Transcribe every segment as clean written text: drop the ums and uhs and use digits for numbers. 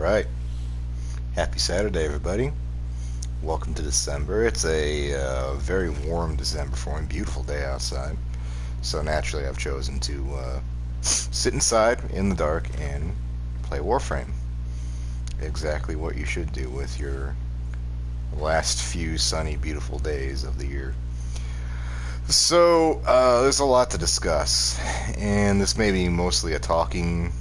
right. Happy Saturday, everybody. Welcome to December. It's a very warm December for me. Beautiful day outside. So naturally, I've chosen to sit inside in the dark and play Warframe. Exactly what you should do with your last few sunny, beautiful days of the year. So, there's a lot to discuss, and this may be mostly a talking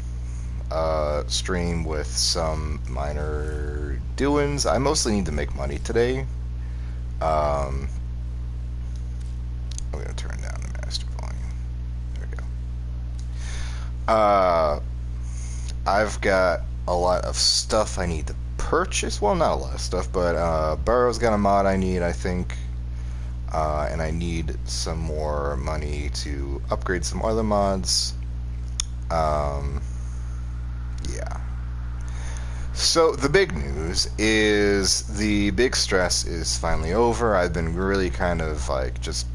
stream with some minor doings. I mostly need to make money today. Um, I'm gonna turn down the master volume. There we go. Uh, I've got a lot of stuff I need to purchase. Well, not a lot of stuff, but Burrow's got a mod I need, I think. And I need some more money to upgrade some other mods. Um, yeah. So the big news is the big stress is finally over. I've been really kind of like just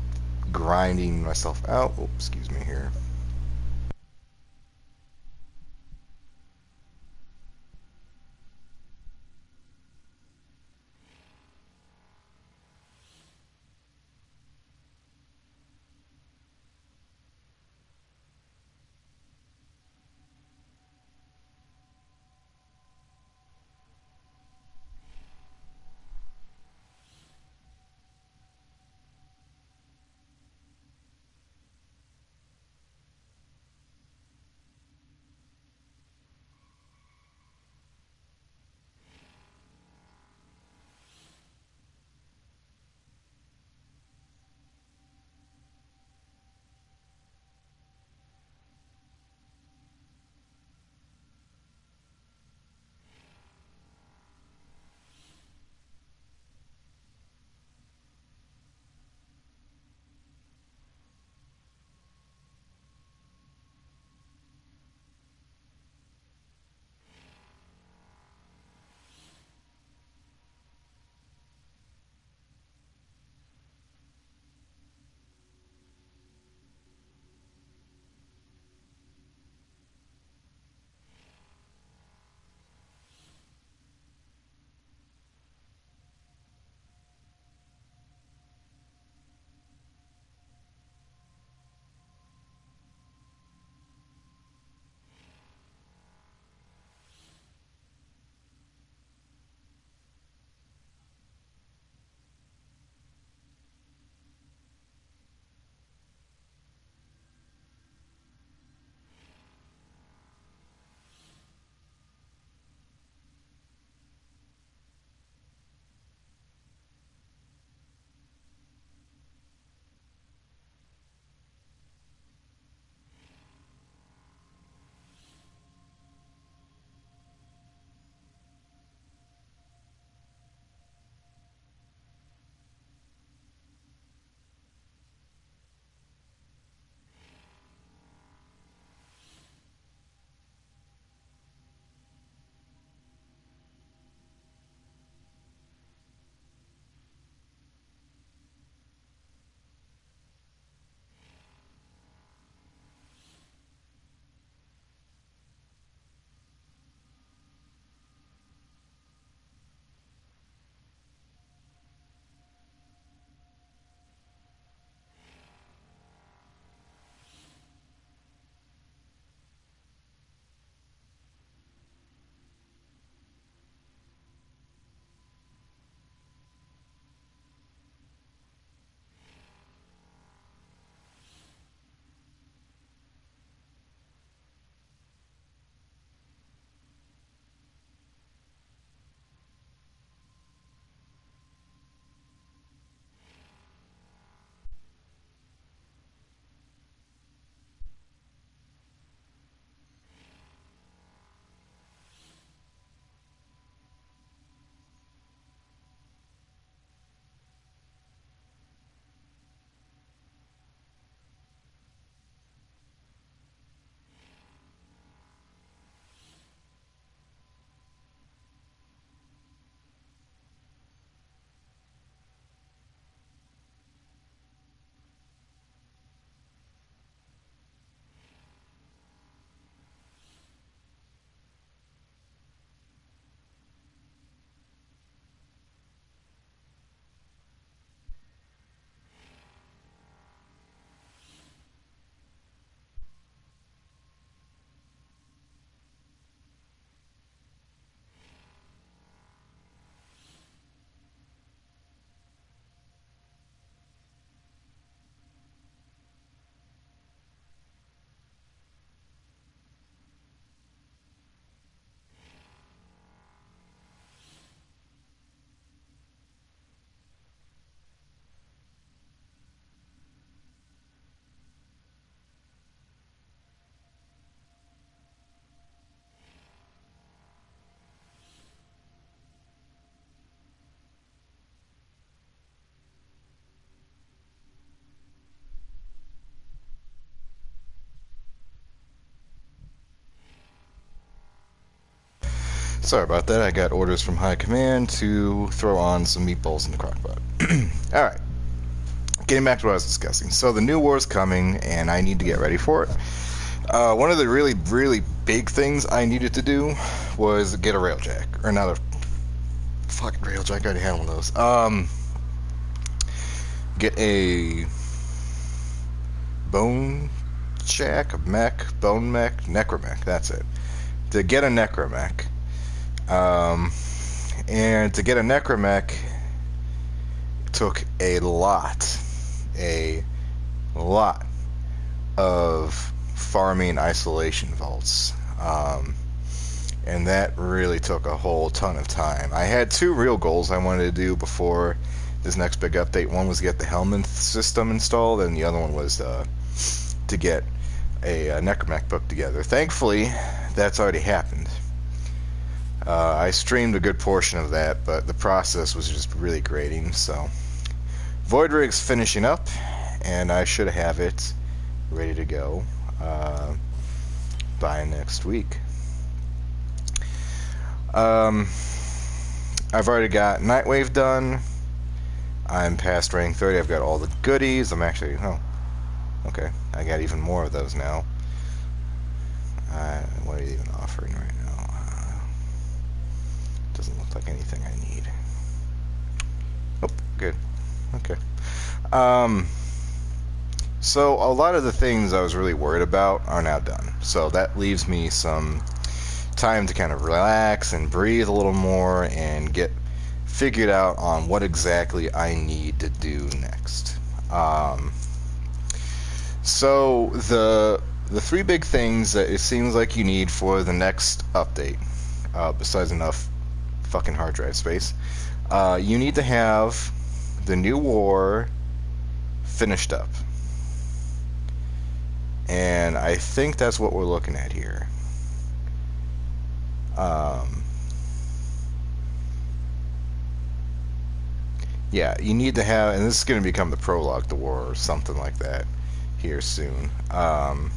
grinding myself out. Oh, excuse me here. Sorry about that. I got orders from High Command to throw on some meatballs in the crock pot. Alright, getting back to what I was discussing. So the new war is coming, and I need to get ready for it. One of the really, really big things I needed to do was get a railjack. Or not a fucking railjack, I already had one of those. Get a bone jack, a mech, bone mech, necromech, that's it. To get a necromech. And to get a necromech took a lot of farming isolation vaults. And that really took a whole ton of time. I had two real goals I wanted to do before this next big update. One was get the Helminth system installed, and the other one was to get a necromech book together. Thankfully, that's already happened. I streamed a good portion of that, but the process was just really grating. So, Void Rig's finishing up, and I should have it ready to go by next week. I've already got Nightwave done. I'm past rank 30. I've got all the goodies. I'm actually... Oh, okay. I got even more of those now. What are you even offering right now? Doesn't look like anything I need. Oh, good. Okay. So a lot of the things I was really worried about are now done. So that leaves me some time to kind of relax and breathe a little more and get figured out on what exactly I need to do next. So the three big things that it seems like you need for the next update, besides enough fucking hard drive space, you need to have the new war finished up. And I think that's what we're looking at here. Yeah, you need to have, and this is going to become the prologue to war or something like that here soon. You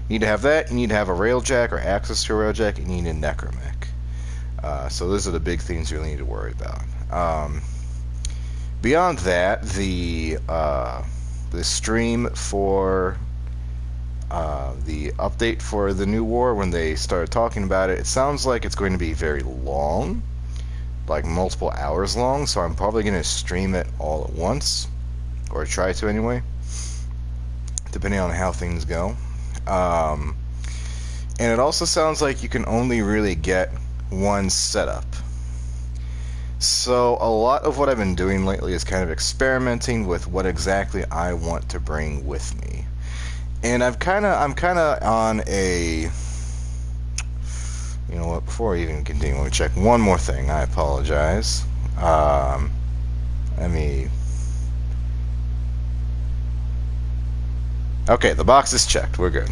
need to have that. You need to have a railjack or access to a railjack. You need a necromech. So those are the big things you really need to worry about. Beyond that, the stream for the update for the new war, when they started talking about it, it sounds like it's going to be very long, like multiple hours long, so I'm probably going to stream it all at once, or try to anyway, depending on how things go. And it also sounds like you can only really get one setup. So a lot of what I've been doing lately is kind of experimenting with what exactly I want to bring with me. And I'm kind of on a... You know what, before I even continue, let me check one more thing. I apologize. Let me... Okay, the box is checked. We're good.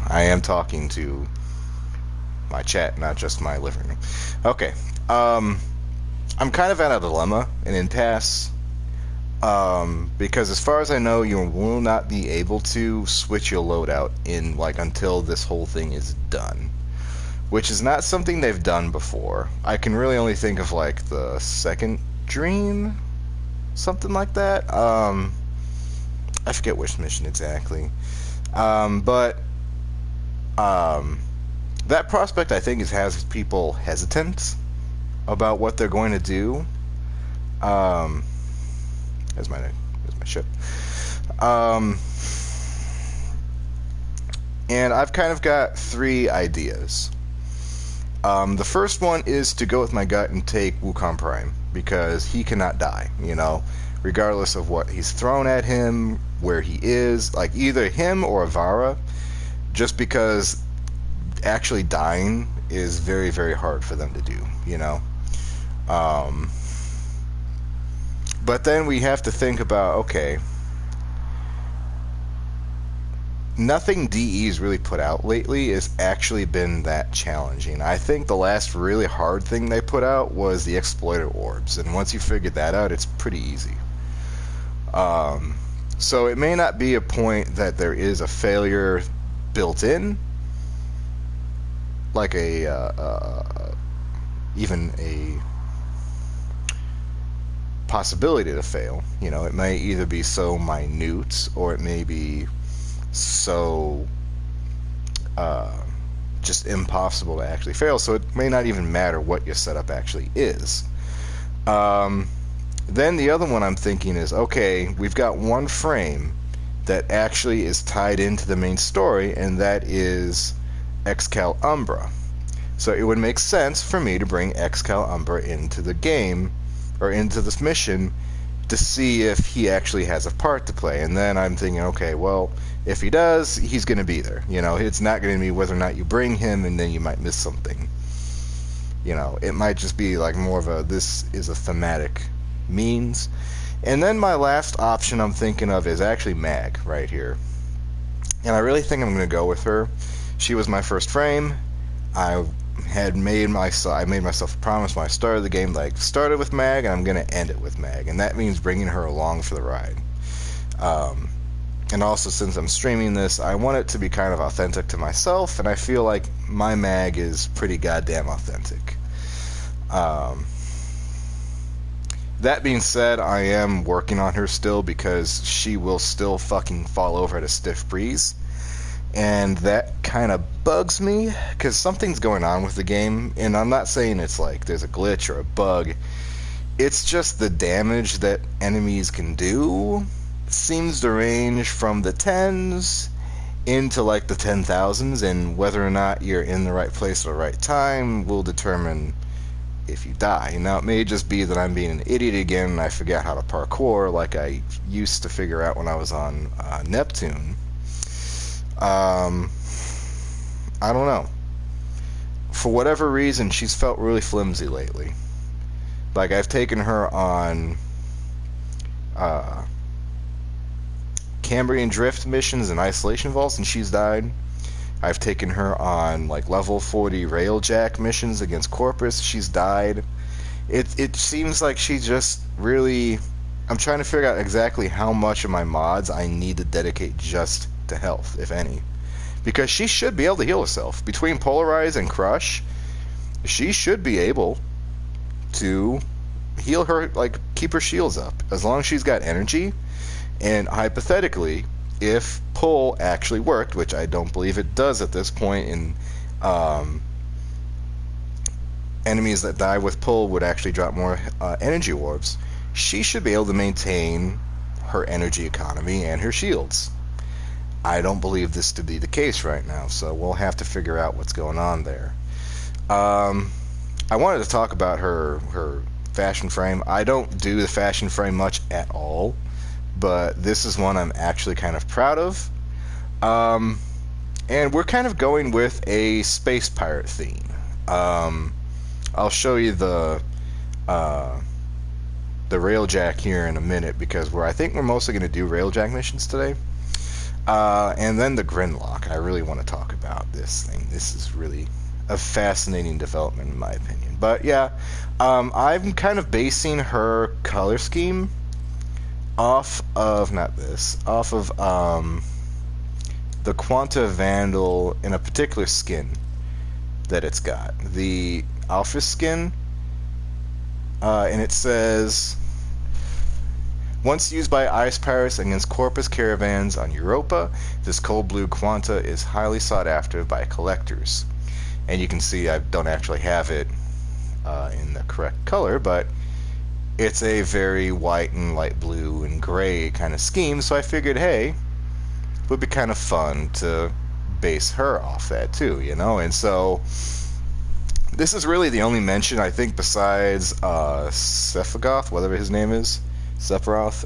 I am talking to my chat, not just my living room. Okay. I'm kind of at a dilemma, an impasse, because as far as I know, you will not be able to switch your loadout in, like, until this whole thing is done. Which is not something they've done before. I can really only think of, like, the second Dream? Something like that? I forget which mission exactly. But that prospect, I think, has people hesitant about what they're going to do. There's my ship. And I've kind of got three ideas. The first one is to go with my gut and take Wukong Prime, because he cannot die, you know, regardless of what he's thrown at him, where he is, like either him or Avara, just because actually dying is very, very hard for them to do, you know. But then we have to think about, okay, nothing DE's really put out lately has actually been that challenging. I think the last really hard thing they put out was the Exploiter Orbs, and once you figured that out, it's pretty easy. So it may not be a point that there is a failure built in, like a even a possibility to fail. It may either be so minute or it may be so uh, just impossible to actually fail. So it may not even matter what your setup actually is. Um, then the other one I'm thinking is, okay, we've got one frame that actually is tied into the main story, and that is Excalibur. So it would make sense for me to bring Excalibur into the game, or into this mission, to see if he actually has a part to play. And then I'm thinking, okay, well, if he does, he's going to be there. It's not going to be whether or not you bring him and then you might miss something. It might just be like more of this is a thematic means. And then my last option I'm thinking of is actually Mag right here. And I really think I'm going to go with her. She was my first frame. I made myself a promise when I started the game, like, started with Mag and I'm going to end it with Mag. And that means bringing her along for the ride. And also, since I'm streaming this, I want it to be kind of authentic to myself, and I feel like my Mag is pretty goddamn authentic. That being said, I am working on her still because she will still fucking fall over at a stiff breeze. And that kind of bugs me, because something's going on with the game, and I'm not saying it's like there's a glitch or a bug. It's just the damage that enemies can do seems to range from the tens into like the 10,000s, and whether or not you're in the right place at the right time will determine if you die. Now, it may just be that I'm being an idiot again and I forget how to parkour like I used to figure out when I was on Neptune. I don't know. For whatever reason, she's felt really flimsy lately. Like, I've taken her on Cambrian Drift missions and Isolation Vaults, and she's died. I've taken her on like level 40 Railjack missions against Corpus. She's died. It seems like she just really... I'm trying to figure out exactly how much of my mods I need to dedicate just to health, if any. Because she should be able to heal herself. Between Polarize and Crush, she should be able to heal her, like, keep her shields up. As long as she's got energy. And hypothetically, if pull actually worked, which I don't believe it does at this point, and enemies that die with pull would actually drop more energy orbs, she should be able to maintain her energy economy and her shields. I don't believe this to be the case right now, so we'll have to figure out what's going on there. I wanted to talk about her fashion frame. I don't do the fashion frame much at all, but this is one I'm actually kind of proud of. And we're kind of going with a space pirate theme. I'll show you the Railjack here in a minute, because I think we're mostly going to do Railjack missions today. And then the Grinlock. I really want to talk about this thing. This is really a fascinating development in my opinion. But yeah, I'm kind of basing her color scheme off of the Quanta Vandal in a particular skin that it's got. The Alpha skin, and it says, once used by ice pirates against Corpus caravans on Europa, this cold blue Quanta is highly sought after by collectors. And you can see I don't actually have it in the correct color, but it's a very white and light blue and gray kind of scheme, so I figured, hey, it would be kind of fun to base her off that too, And so this is really the only mention, I think, besides Sephiroth, whatever his name is, Sephiroth.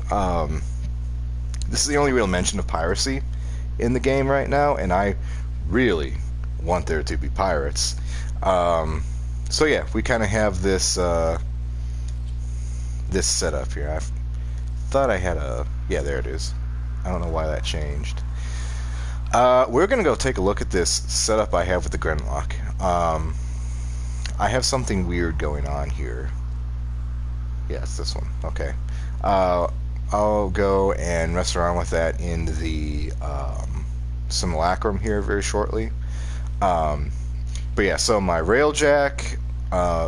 This is the only real mention of piracy in the game right now, and I really want there to be pirates. So yeah, we kind of have this this setup here. I thought I had yeah, there it is. I don't know why that changed. We're gonna go take a look at this setup I have with the Grinlock. I have something weird going on here. Yeah, it's this one. Okay. I'll go and mess around with that in the simulacrum here very shortly. But yeah, so my Railjack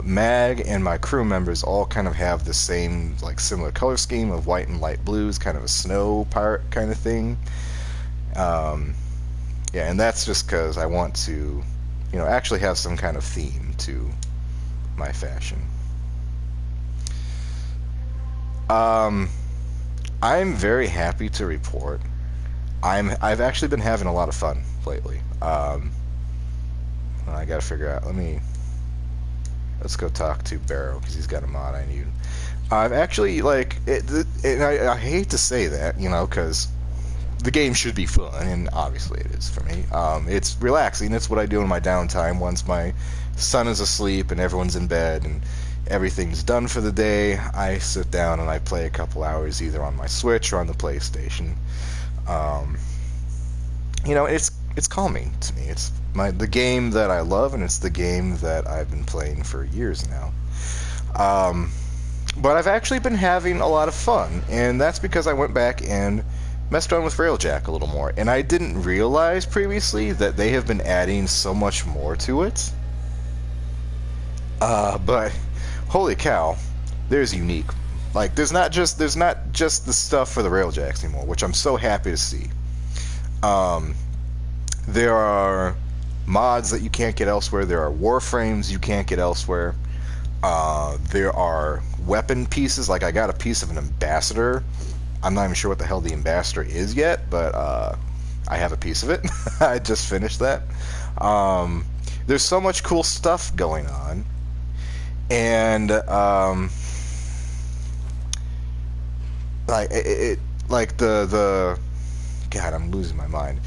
Mag and my crew members all kind of have the same, like, similar color scheme of white and light blues, kind of a snow pirate kind of thing. Um, yeah, and that's just because I want to, actually have some kind of theme to my fashion. Um, I'm very happy to report I've actually been having a lot of fun lately. I gotta figure out. Let's go talk to Barrow because he's got a mod I need. I've actually like it, and I hate to say that, because the game should be fun, and obviously it is for me. It's relaxing. It's what I do in my downtime once my son is asleep and everyone's in bed and everything's done for the day. I sit down and I play a couple hours either on my Switch or on the PlayStation. Um, it's calming to me. It's the game that I love, and it's the game that I've been playing for years now. Um, but I've actually been having a lot of fun, and that's because I went back and messed around with Railjack a little more. And I didn't realize previously that they have been adding so much more to it. But holy cow, there's unique. Like there's not just the stuff for the Railjacks anymore, which I'm so happy to see. Um, there are mods that you can't get elsewhere. There are Warframes you can't get elsewhere. There are weapon pieces. Like I got a piece of an ambassador. I'm not even sure what the hell the ambassador is yet, but I have a piece of it. I just finished that. There's so much cool stuff going on, and like the God, I'm losing my mind.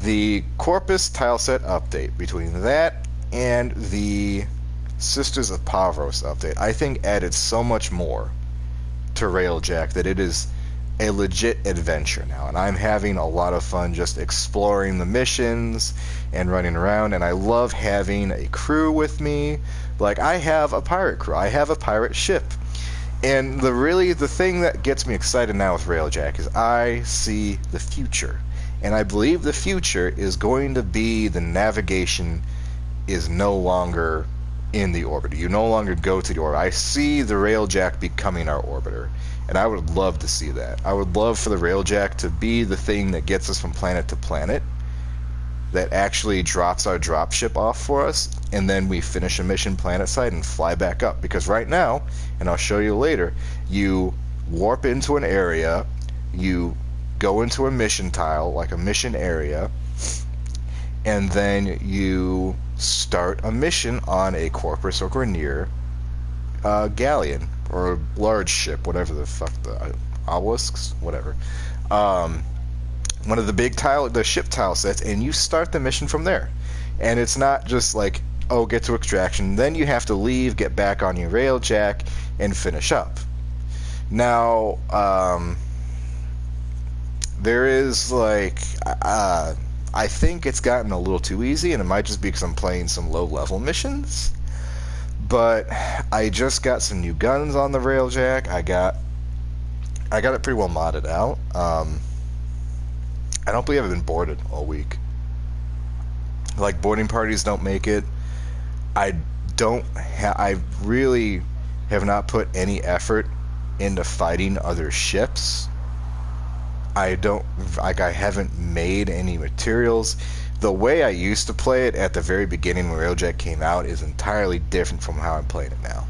The Corpus tileset update, between that and the Sisters of Pavros update, I think added so much more to Railjack that it is a legit adventure now, and I'm having a lot of fun just exploring the missions and running around, and I love having a crew with me. Like, I have a pirate crew. I have a pirate ship. And the thing that gets me excited now with Railjack is I see the future. And I believe the future is going to be the navigation is no longer in the orbiter. You no longer go to the orbiter. I see the Railjack becoming our orbiter. And I would love to see that. I would love for the Railjack to be the thing that gets us from planet to planet, that actually drops our dropship off for us, and then we finish a mission planet side and fly back up. Because right now, and I'll show you later, you warp into an area, you go into a mission tile, like a mission area, and then you start a mission on a Corpus or Grineer galleon, or a large ship, whatever the fuck, the obelisks, whatever. One of the ship tile sets, and you start the mission from there. And it's not just like, oh, get to extraction, then you have to leave, get back on your Railjack, and finish up. Now, there is like, I think it's gotten a little too easy, and it might just be because I'm playing some low-level missions. But I just got some new guns on the Railjack. I got it pretty well modded out. I don't believe I've been boarded all week. Like, boarding parties don't make it. I really have not put any effort into fighting other ships. I haven't made any materials. The way I used to play it at the very beginning when Railjack came out is entirely different from how I'm playing it now.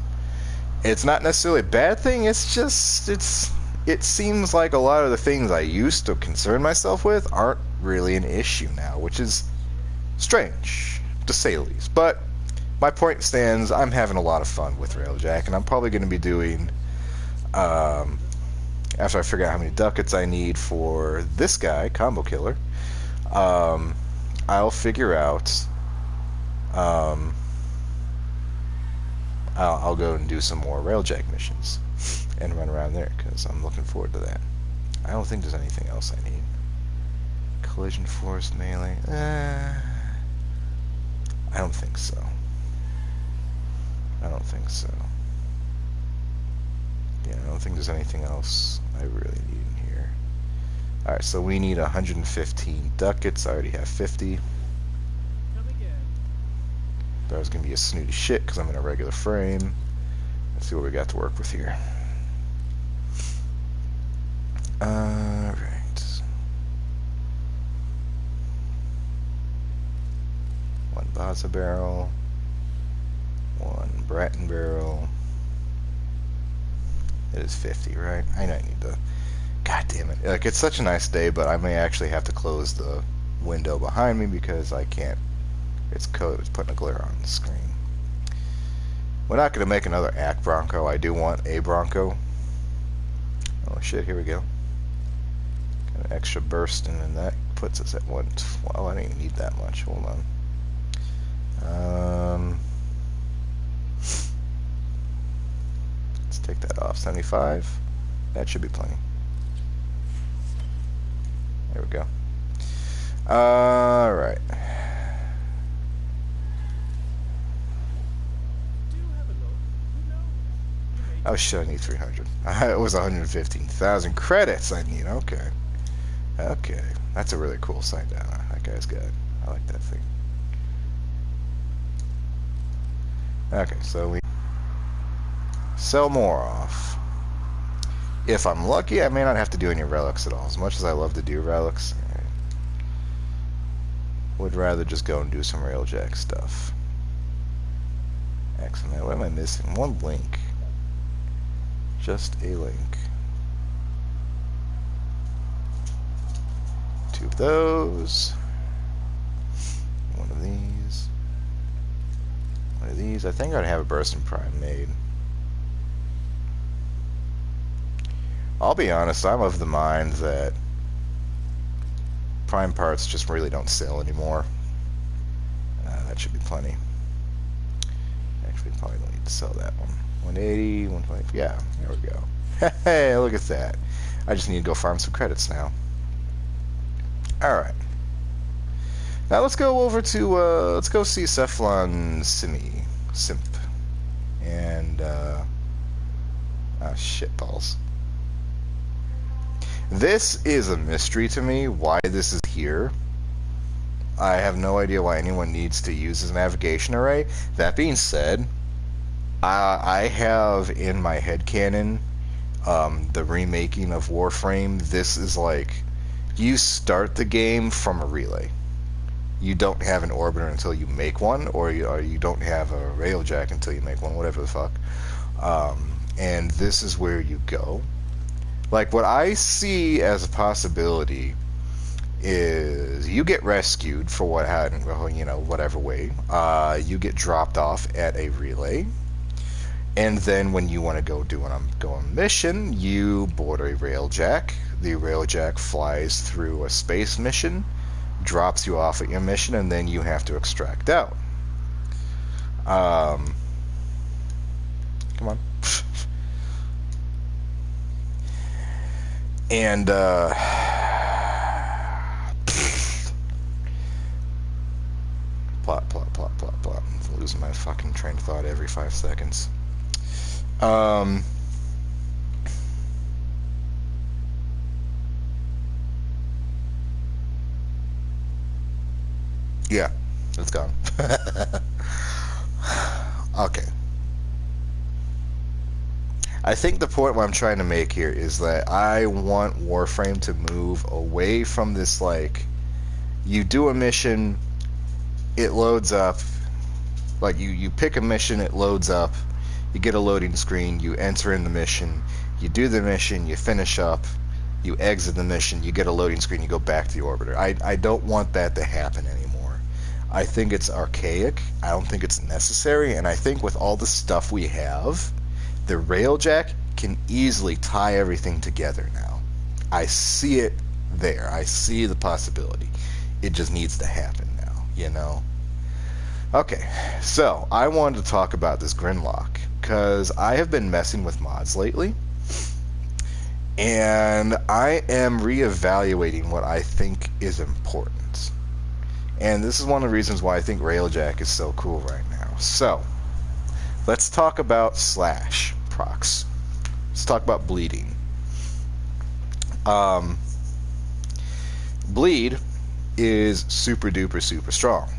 It's not necessarily a bad thing, it's just, it seems like a lot of the things I used to concern myself with aren't really an issue now, which is strange, to say the least. But my point stands, I'm having a lot of fun with Railjack, and I'm probably going to be doing, after I figure out how many ducats I need for this guy, Combo Killer, I'll figure out, I'll go and do some more Railjack missions and run around there, because I'm looking forward to that. I don't think there's anything else I need. Collision force, melee, I don't think so. I don't think so. Yeah, I don't think there's anything else I really need in here. Alright, so we need 115 ducats. I already have 50. That was going to be a snooty shit because I'm in a regular frame. Let's see what we got to work with here. Alright. One Baza barrel. One Bratton barrel. It is 50, right? I know I need to... God damn it. Like, it's such a nice day, but I may actually have to close the window behind me because I can't... It's putting a glare on the screen. We're not going to make another ACK Bronco. I do want a Bronco. Oh shit, here we go. Got an extra burst, and then that puts us at 112. I don't even need that much. Hold on. Let's take that off. 75. That should be plenty. There we go. Alright. Oh shit, I need 300. It was 115,000 credits I need. Okay. Okay. That's a really cool sign down. That guy's good. I like that thing. Okay, so we sell more off. If I'm lucky, I may not have to do any relics at all. As much as I love to do relics, I would rather just go and do some railjack stuff. Excellent. What am I missing? One link. Just a link. Two of those. One of these. One of these. I think I'd have a Bursting Prime made. I'll be honest, I'm of the mind that Prime parts just really don't sell anymore. That should be plenty. Actually, probably don't need to sell that one. 180, 120, yeah, there we go. Hey, look at that. I just need to go farm some credits now. Alright. Now let's go over to, let's go see Cephalon Simp. And, oh, shitballs. This is a mystery to me, why this is here. I have no idea why anyone needs to use this navigation array. That being said, I have in my headcanon the remaking of Warframe. This is like, you start the game from a relay. You don't have an orbiter until you make one, or you don't have a railjack until you make one, whatever the fuck. And this is where you go. Like, what I see as a possibility is you get rescued for whatever way. You get dropped off at a relay. And then when you want to go on a mission, you board a railjack. The railjack flies through a space mission, drops you off at your mission, and then you have to extract out. Come on. And, plot. I'm losing my fucking train of thought every 5 seconds. Yeah, it's gone. Okay. I think the point what I'm trying to make here is that I want Warframe to move away from this, like, you do a mission, it loads up, like, you pick a mission, it loads up, you get a loading screen, you enter in the mission, you do the mission, you finish up, you exit the mission, you get a loading screen, you go back to the orbiter. I don't want that to happen anymore. I think it's archaic, I don't think it's necessary, and I think with all the stuff we have, the railjack can easily tie everything together now. I see it there. I see the possibility. It just needs to happen now, you know? Okay, so I wanted to talk about this Grinlock, because I have been messing with mods lately, and I am reevaluating what I think is important. And this is one of the reasons why I think railjack is so cool right now. So, let's talk about slash procs. Let's talk about bleeding. Bleed is super duper super strong.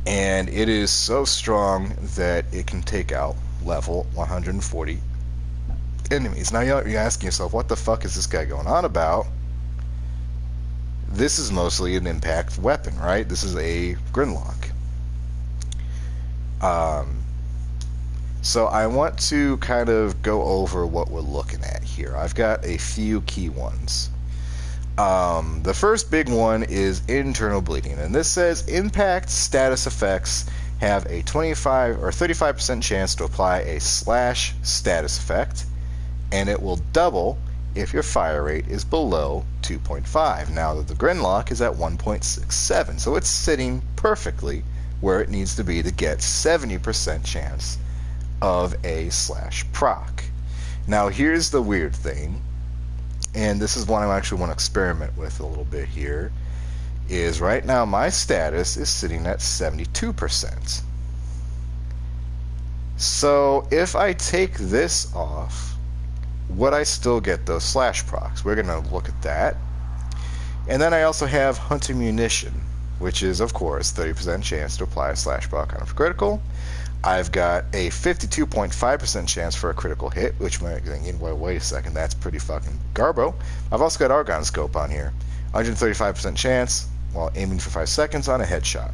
And it is so strong that it can take out level 140 enemies. Now you're asking yourself, what the fuck is this guy going on about? This is mostly an impact weapon, right? This is a Grinlock. So I want to kind of go over what we're looking at here. I've got a few key ones. The first big one is internal bleeding, and this says impact status effects have a 25 or 35% chance to apply a slash status effect, and it will double if your fire rate is below 2.5. Now the Grinlock is at 1.67, so it's sitting perfectly where it needs to be to get 70% chance of a slash proc. Now here's the weird thing, and this is one I actually want to experiment with a little bit here, is right now my status is sitting at 72%. So if I take this off, would I still get those slash procs? We're going to look at that. And then I also have Hunting Munition, which is, of course, 30% chance to apply a slash proc on a critical. I've got a 52.5% chance for a critical hit, which might be thinking, well, wait a second, that's pretty fucking garbo. I've also got Argon Scope on here. 135% chance while aiming for 5 seconds on a headshot.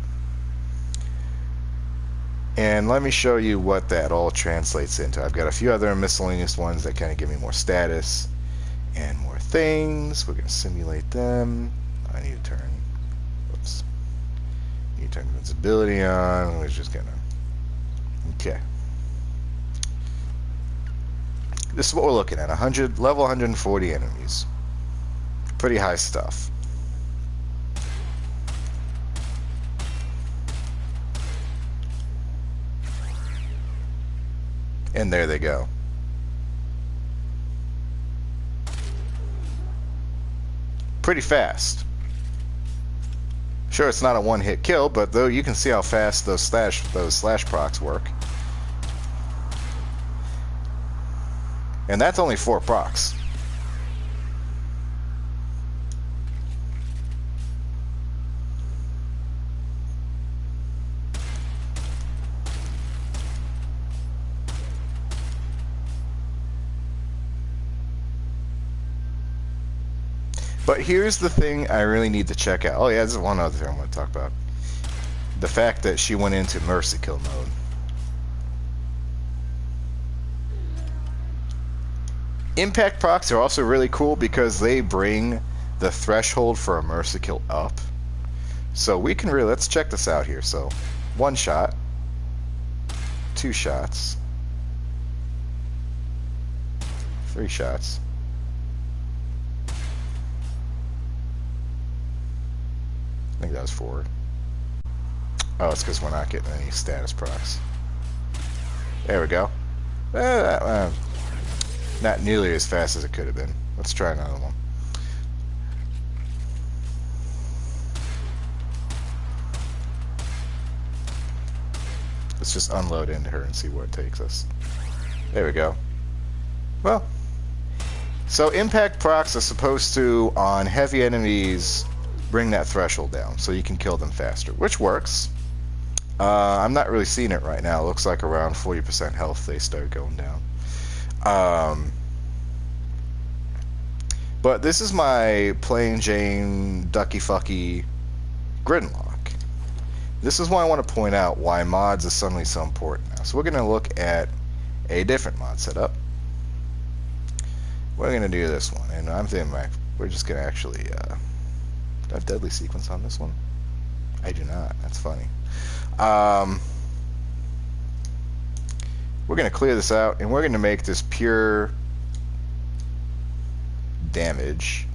And let me show you what that all translates into. I've got a few other miscellaneous ones that kind of give me more status and more things. We're going to simulate them. I need to turn, whoops. I need to turn invincibility on. We're just going to, okay. This is what we're looking at. Level 140 enemies. Pretty high stuff. And there they go. Pretty fast. Sure, it's not a one-hit kill, but though you can see how fast those slash procs work. And that's only 4 procs. But here's the thing I really need to check out. Oh yeah, this is one other thing I want to talk about. The fact that she went into mercy kill mode. Impact procs are also really cool because they bring the threshold for a mercy kill up. So we can really, let's check this out here. So 1 shot, 2 shots, 3 shots. I think that was 4. Oh, it's because we're not getting any status procs. There we go. Not nearly as fast as it could have been. Let's try another one. Let's just unload into her and see where it takes us. There we go. Well, so impact procs are supposed to, on heavy enemies, bring that threshold down so you can kill them faster, which works. I'm not really seeing it right now. It looks like around 40% health they start going down. But this is my plain Jane ducky fucky Grinlock. This is why I want to point out why mods are suddenly so important now. So we're going to look at a different mod setup. We're going to do this one, and I'm thinking we're just going to actually do I have deadly sequence on this one? I do not. That's funny. We're going to clear this out, and we're going to make this pure damage.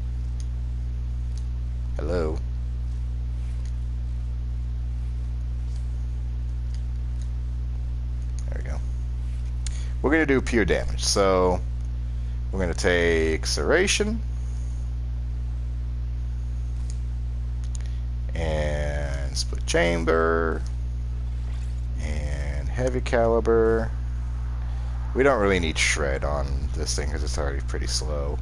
Hello. There we go. We're going to do pure damage. So we're going to take Serration and Split Chamber and Heavy Caliber. We don't really need Shred on this thing because it's already pretty slow.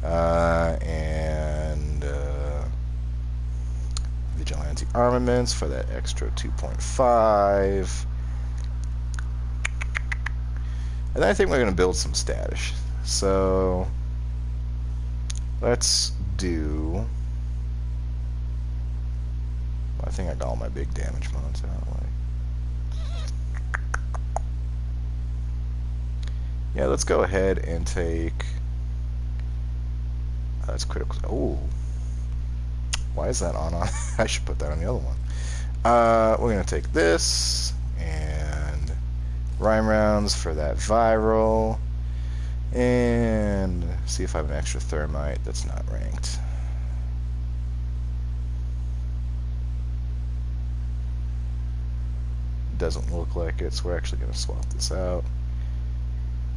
And the vigilante armaments for that extra 2.5. And then I think we're going to build some status. So let's do... I think I got all my big damage mods out. Yeah, let's go ahead and take... that's critical. Oh, why is that on? I should put that on the other one. We're going to take this and rhyme rounds for that viral. And see if I have an extra thermite that's not ranked. Doesn't look like it, so we're actually going to swap this out.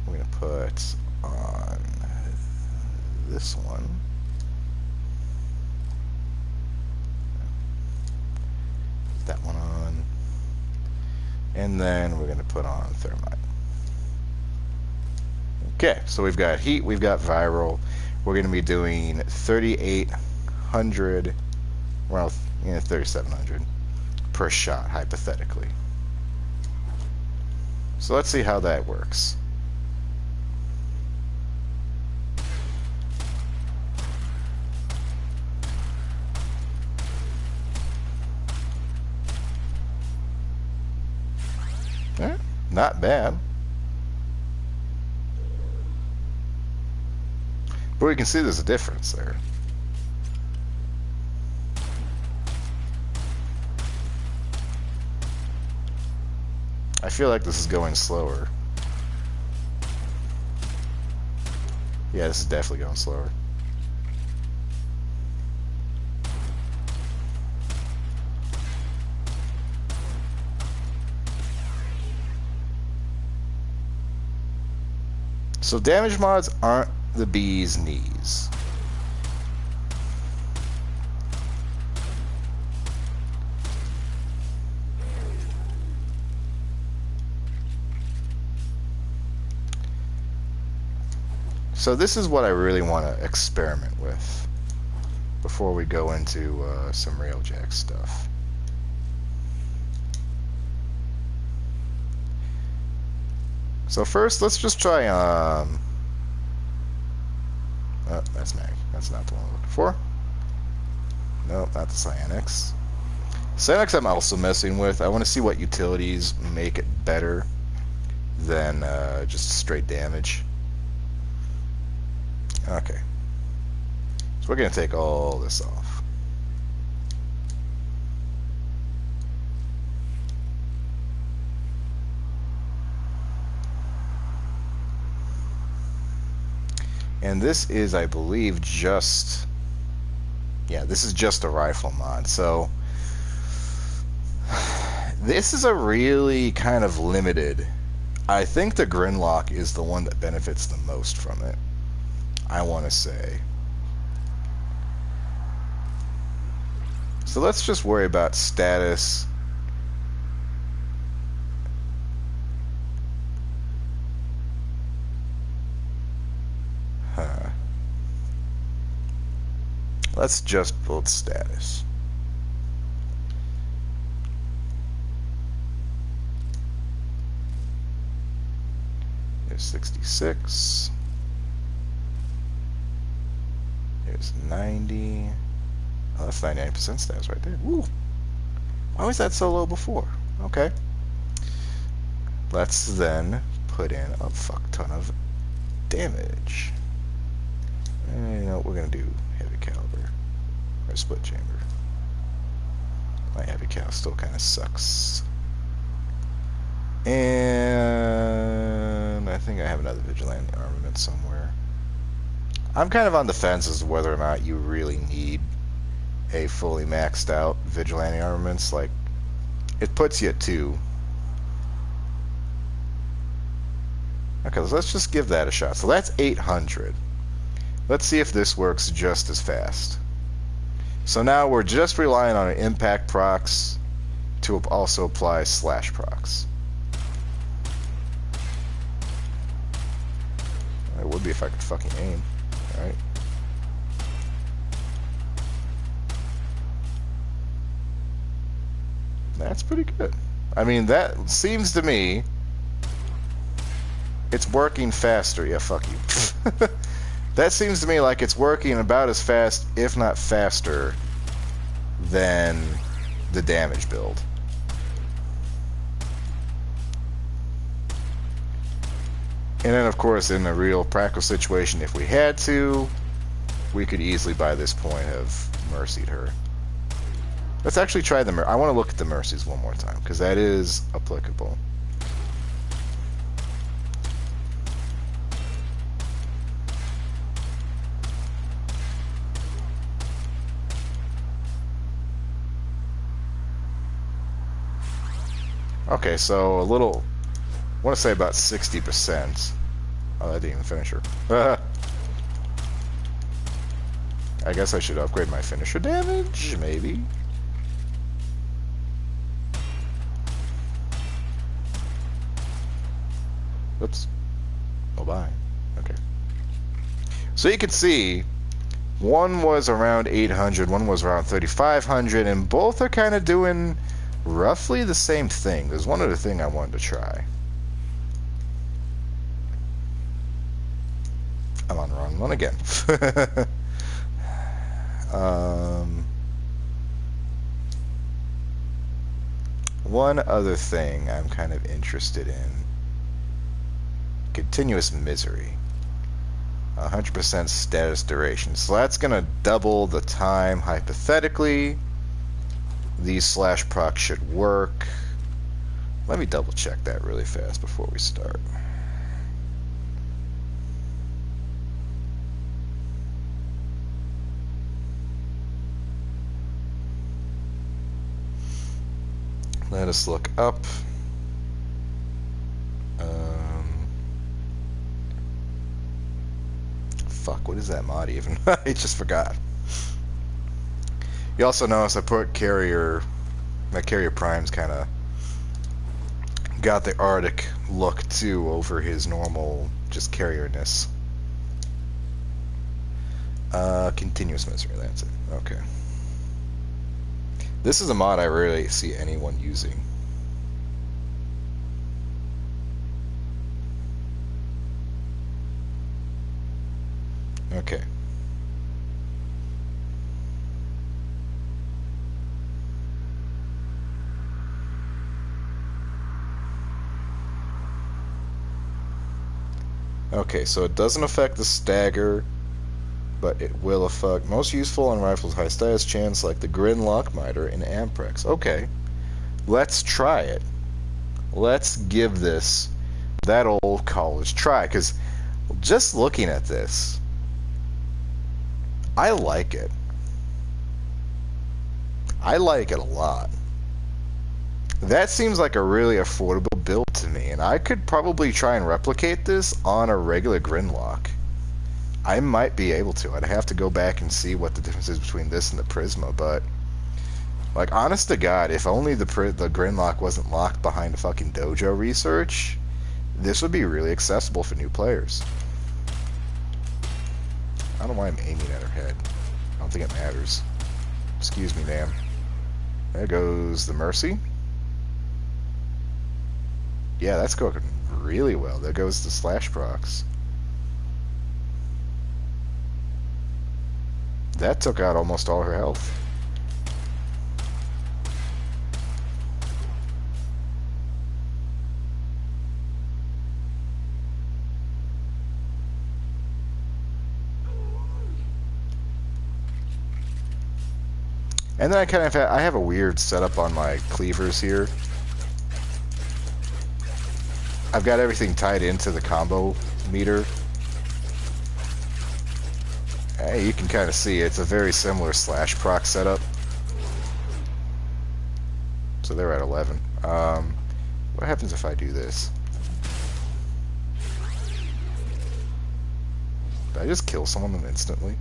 We're going to put on this one. That one on. And then we're going to put on thermite. Okay, so we've got heat, we've got viral. We're going to be doing 3,800, well, 3,700 per shot, hypothetically. So let's see how that works. Not bad. But we can see there's a difference there. I feel like this is going slower. Yeah, this is definitely going slower. So damage mods aren't the bee's knees. So this is what I really want to experiment with before we go into some Railjack stuff. So first, let's just try, oh, that's Mag. That's not the one we're looking for. Nope, not the Cyanics. Cyanics I'm also messing with. I want to see what utilities make it better than just straight damage. Okay. So we're going to take all this off. And this is, I believe, just... yeah, this is just a rifle mod. So this is a really kind of limited... I think the Grinlock is the one that benefits the most from it, I want to say. So let's just worry about status. Let's just build status. There's 66. There's 90. Oh, that's 99% status right there. Woo! Why was that so low before? Okay. Let's then put in a fuck ton of damage. And you know what we're gonna do? Heavy caliber. Or split chamber. My heavy cal still kind of sucks. And I think I have another vigilante armament somewhere. I'm kind of on the fence as to whether or not you really need a fully maxed out vigilante armaments. Like, it puts you at 2. Okay, so let's just give that a shot. So that's 800. Let's see if this works just as fast. So now we're just relying on an impact procs to also apply slash procs. It would be if I could fucking aim, right? That's pretty good. I mean, that seems to me it's working faster. Yeah, fuck you. That seems to me like it's working about as fast, if not faster, than the damage build. And then, of course, in a real practical situation, if we had to, we could easily, by this point, have mercied her. Let's actually try the I want to look at the mercies one more time, because that is applicable. Okay, so a little, I want to say about 60%. Oh, that didn't even finish her. I guess I should upgrade my finisher damage, maybe? Oops. Oh, bye. Okay. So you can see, one was around 800, one was around 3,500, and both are kind of doing roughly the same thing. There's one other thing I wanted to try. I'm on the wrong one again. One other thing I'm kind of interested in. Continuous misery. 100% status duration. So that's going to double the time, hypothetically. These slash procs should work. Let me double check that really fast before we start. Let us look up. Fuck, what is that mod even? I just forgot. You also notice I put carrier, my carrier primes kind of got the Arctic look too over his normal just carrierness. Continuous misery, that's it. Okay. This is a mod I rarely see anyone using. Okay. Okay, so it doesn't affect the stagger, but it will affect most useful on rifles high status chance like the Grinlock Miter and Amprex. Okay, let's try it. Let's give this that old college try, because just looking at this, I like it. I like it a lot. That seems like a really affordable build to me, and I could probably try and replicate this on a regular Grinlock. I might be able to. I'd have to go back and see what the difference is between this and the Prisma, but like, honest to God, if only the Grinlock wasn't locked behind a fucking dojo research, this would be really accessible for new players. I don't know why I'm aiming at her head. I don't think it matters. Excuse me, ma'am. There goes the Mercy. Yeah, that's going really well. There goes the slash procs. That took out almost all her health. And then I kind of I have a weird setup on my cleavers here. I've got everything tied into the combo meter. Hey, you can kind of see it's a very similar slash proc setup. So they're at 11. What happens if I do this? Did I just kill someone instantly?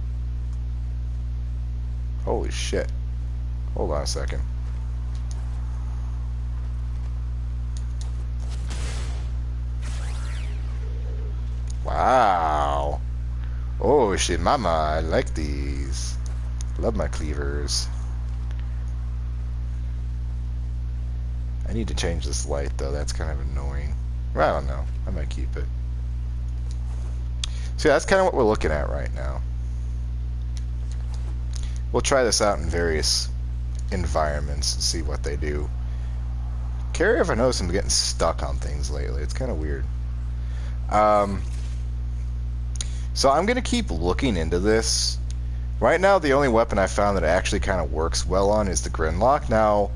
Holy shit. Hold on a second. Wow. Oh shit, mama, I like these. Love my cleavers. I need to change this light, though. That's kind of annoying. Well, I don't know. I might keep it. So yeah, that's kind of what we're looking at right now. We'll try this out in various environments and see what they do. Carrie, if I notice, I'm getting stuck on things lately. It's kind of weird. So I'm going to keep looking into this. Right now, the only weapon I found that actually kind of works well on is the Grinlock. Now,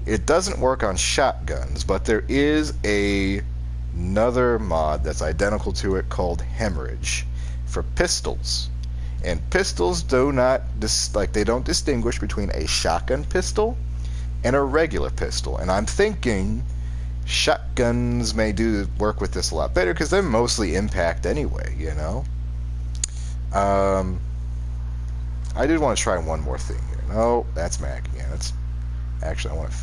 it doesn't work on shotguns, but there is another mod that's identical to it called Hemorrhage for pistols. And pistols do not they don't distinguish between a shotgun pistol and a regular pistol. And I'm thinking shotguns may work with this a lot better because they're mostly impact anyway, you know. I did want to try one more thing here. No, that's Mac again. That's actually, I want to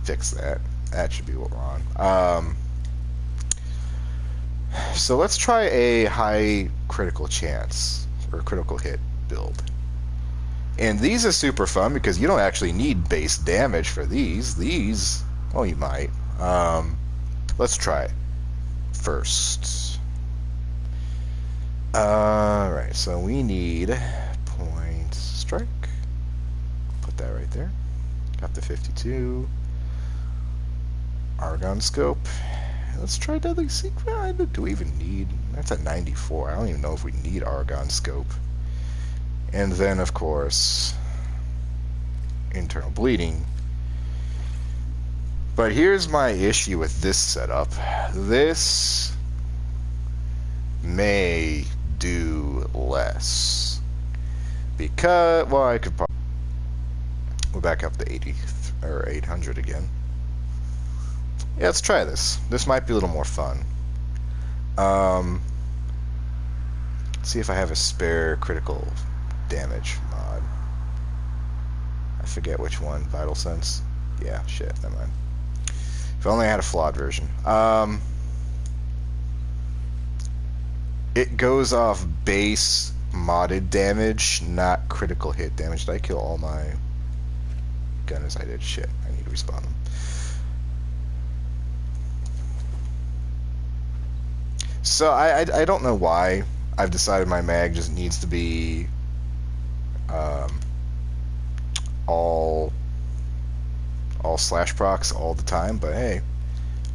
fix that. That should be what we're on. So let's try a high critical chance or critical hit build. And these are super fun because you don't actually need base damage for these. These, well, you might. Let's try it first. Alright, so we need point strike. Put that right there. Got the 52. Argon scope. Let's try deadly secret. Do we even need? That's at 94. I don't even know if we need Argon scope. And then, of course, internal bleeding. But here's my issue with this setup. This may do less because, well, I could probably go back up to 80 or 800 again. Yeah, let's try this. This might be a little more fun. See if I have a spare critical damage mod. I forget which one. Vital Sense? Yeah, shit, never mind. If only I had a flawed version. It goes off base modded damage, not critical hit damage. Did I kill all my gunners? I did. Shit, I need to respawn them. So I don't know why I've decided my mag just needs to be all slash procs all the time, but hey,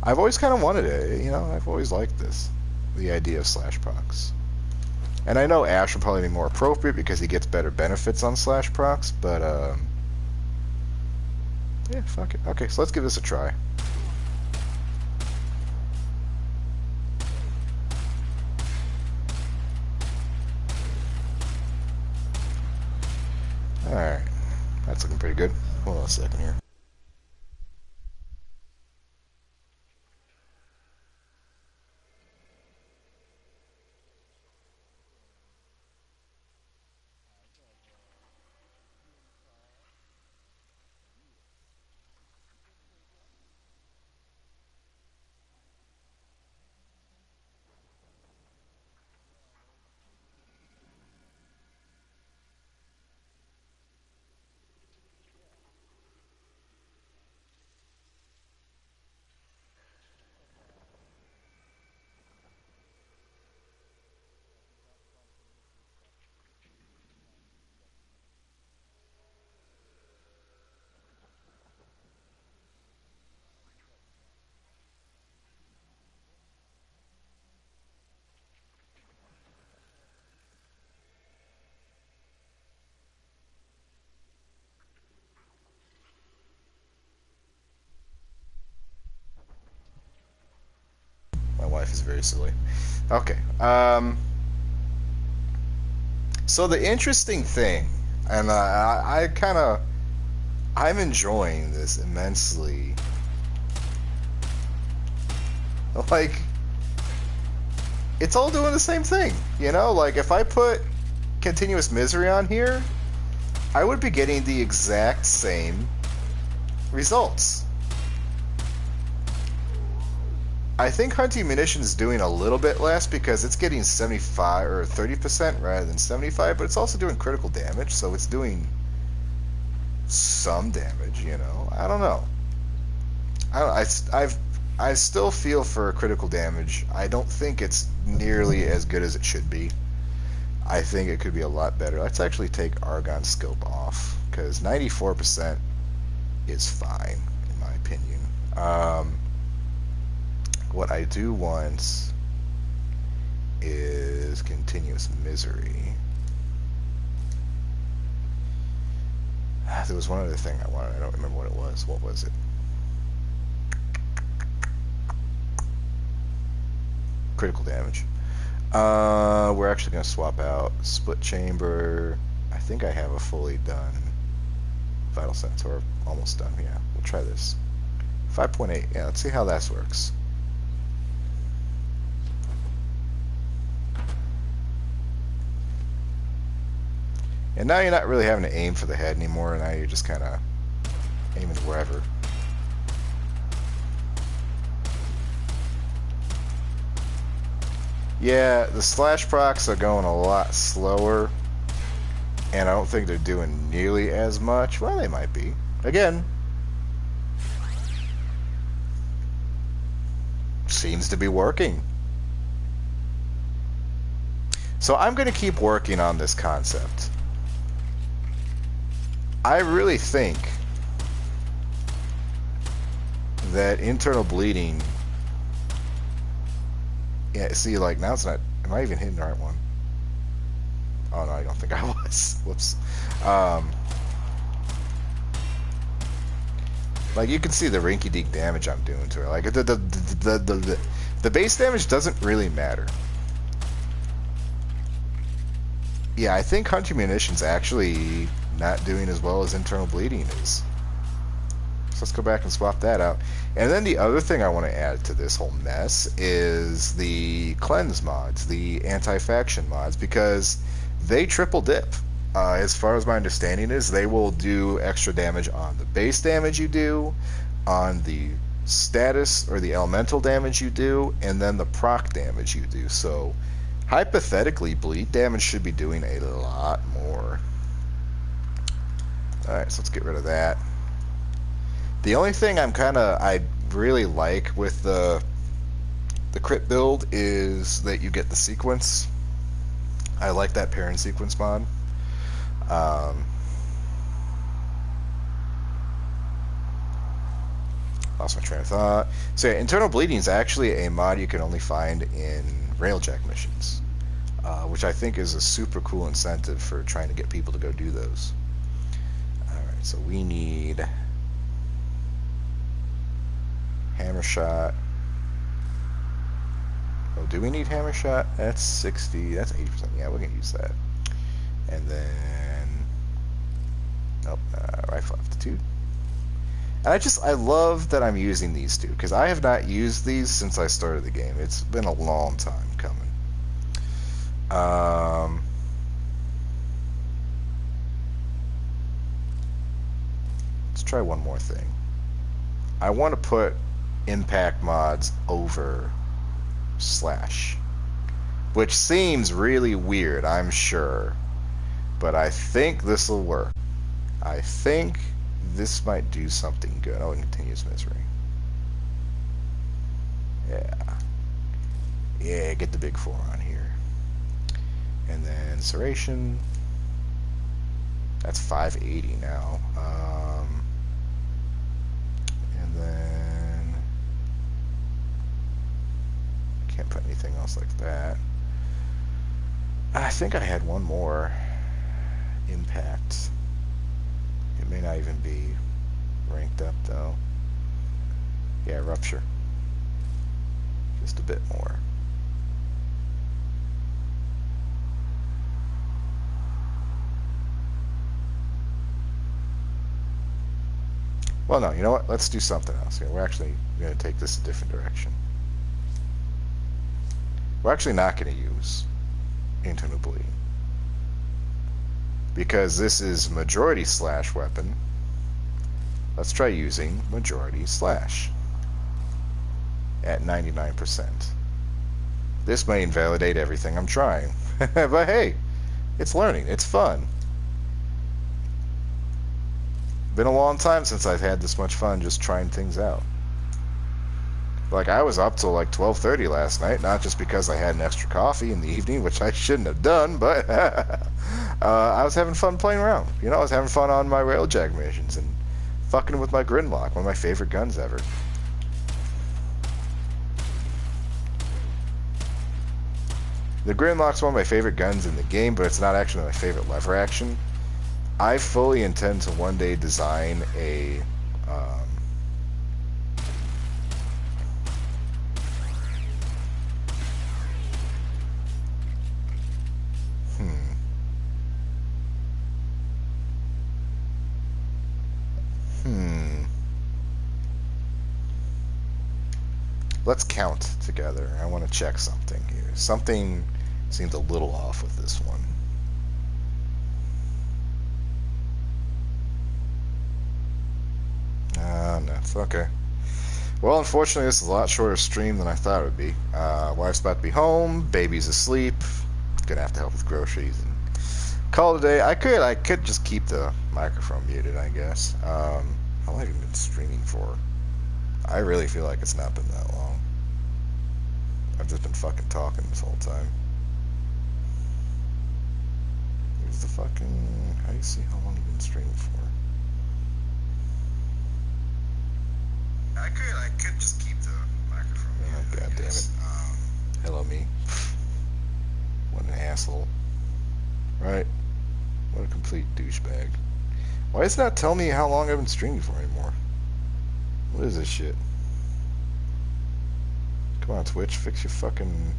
I've always kind of wanted it, you know. I've always liked the idea of slash procs. And I know Ash will probably be more appropriate because he gets better benefits on slash procs, but yeah, fuck it. Okay, so let's give this a try. Alright, that's looking pretty good. Hold on a second here. My wife is very silly. Okay. So the interesting thing, and I'm enjoying this immensely. Like, it's all doing the same thing, you know? Like, if I put continuous misery on here, I would be getting the exact same results. I think hunting munitions is doing a little bit less because it's getting 75 or 30% rather than 75, but it's also doing critical damage, so it's doing some damage, you know. I don't know. I don't, I still feel for critical damage. I don't think it's nearly as good as it should be. I think it could be a lot better. Let's actually take Argon Scope off, because 94% is fine, in my opinion. What I do want is Continuous Misery. There was one other thing I wanted. I don't remember what it was. What was it? Critical damage. We're actually going to swap out Split Chamber. I think I have a fully done Vital Sense, or almost done. Yeah, we'll try this. 5.8. Yeah, let's see how this works. And now you're not really having to aim for the head anymore. Now you're just kind of aiming wherever. Yeah, the slash procs are going a lot slower, and I don't think they're doing nearly as much. Well, they might be. Again, seems to be working. So I'm going to keep working on this concept. I really think that internal bleeding... Yeah, see, like, now it's not... Am I even hitting the right one? Oh, no, I don't think I was. Whoops. Like, you can see the rinky-dink damage I'm doing to her. Like, the base damage doesn't really matter. Yeah, I think Hunter Munition's actually not doing as well as internal bleeding is. So let's go back and swap that out. And then the other thing I want to add to this whole mess is the cleanse mods, the anti-faction mods, because they triple dip. As far as my understanding is, they will do extra damage on the base damage you do, on the status or the elemental damage you do, and then the proc damage you do. So hypothetically, bleed damage should be doing a lot more. Alright, so let's get rid of that. The only thing I really like with the crit build is that you get the sequence. I like that parent sequence mod. Lost my train of thought. So yeah, internal bleeding is actually a mod you can only find in railjack missions, which I think is a super cool incentive for trying to get people to go do those. Alright, so we need hammer shot. Oh, do we need hammer shot? That's 60. That's 80%. Yeah, we're gonna use that. And then, nope, rifle aptitude. And I love that I'm using these two, because I have not used these since I started the game. It's been a long time coming. Let's try one more thing. I want to put impact mods over slash, which seems really weird, I'm sure, but I think this will work. I think this might do something good. Oh, and continuous misery. Yeah, get the big 4 on here. And then serration, that's 580 now. And then can't put anything else like that. I think I had one more impact. It may not even be ranked up though. Yeah, rupture. Just a bit more. Well, no, you know what? Let's do something else here. We're actually going to take this a different direction. We're actually not going to use internal bleeding, because this is majority slash weapon. Let's try using majority slash at 99%. This may invalidate everything I'm trying, but hey, it's learning. It's fun. Been a long time since I've had this much fun just trying things out. Like, I was up till like 12:30 last night, not just because I had an extra coffee in the evening, which I shouldn't have done, but I was having fun playing around. You know, I was having fun on my railjack missions and fucking with my Gridlock, one of my favorite guns ever. The Gridlock's one of my favorite guns in the game, but it's not actually my favorite lever action. I fully intend to one day design a hmm. Hmm. Let's count together. I want to check something here. Something seems a little off with this one. No, it's okay. Well, unfortunately, this is a lot shorter stream than I thought it would be. Wife's about to be home, baby's asleep, gonna have to help with groceries and call it a day. I could just keep the microphone muted, I guess. How long have you been streaming for? I really feel like it's not been that long. I've just been fucking talking this whole time. Here's the fucking... How do you see how long you've been streaming for? I could just keep the microphone muted. Oh, God damn it. Hello, me. What an asshole. Right? What a complete douchebag. Why does it not tell me how long I've been streaming for anymore? What is this shit? Come on, Twitch, fix your fucking...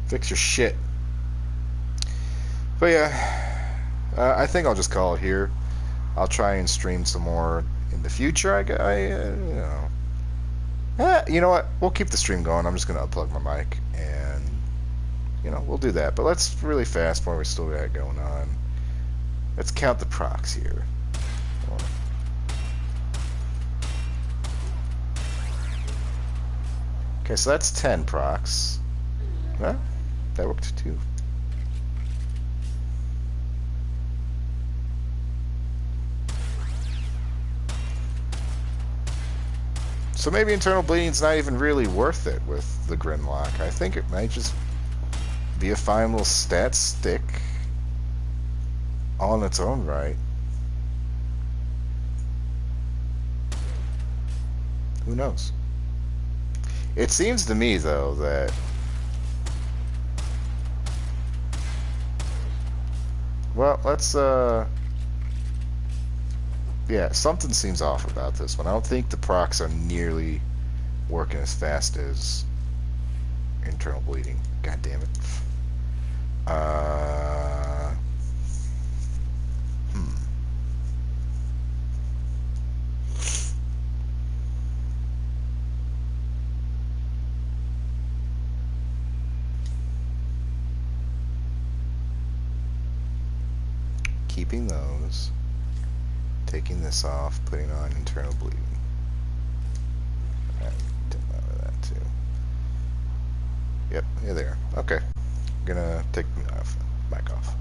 Fix your shit. But yeah, I think I'll just call it here. I'll try and stream some more in the future, you know. You know what? We'll keep the stream going. I'm just going to unplug my mic and, you know, we'll do that. But let's really fast while we still got it going on. Let's count the procs here. Okay, so that's 10 procs. Well, that worked too. So maybe internal bleeding's not even really worth it with the Gridlock. I think it might just be a fine little stat stick all in its own right. Who knows? It seems to me, though, that well, let's yeah, something seems off about this one. I don't think the procs are nearly working as fast as internal bleeding. God damn it. Keeping those. Taking this off, putting on internal bleeding. Alright, did that too. Yep, yeah, there. Okay. I'm gonna take the mic off.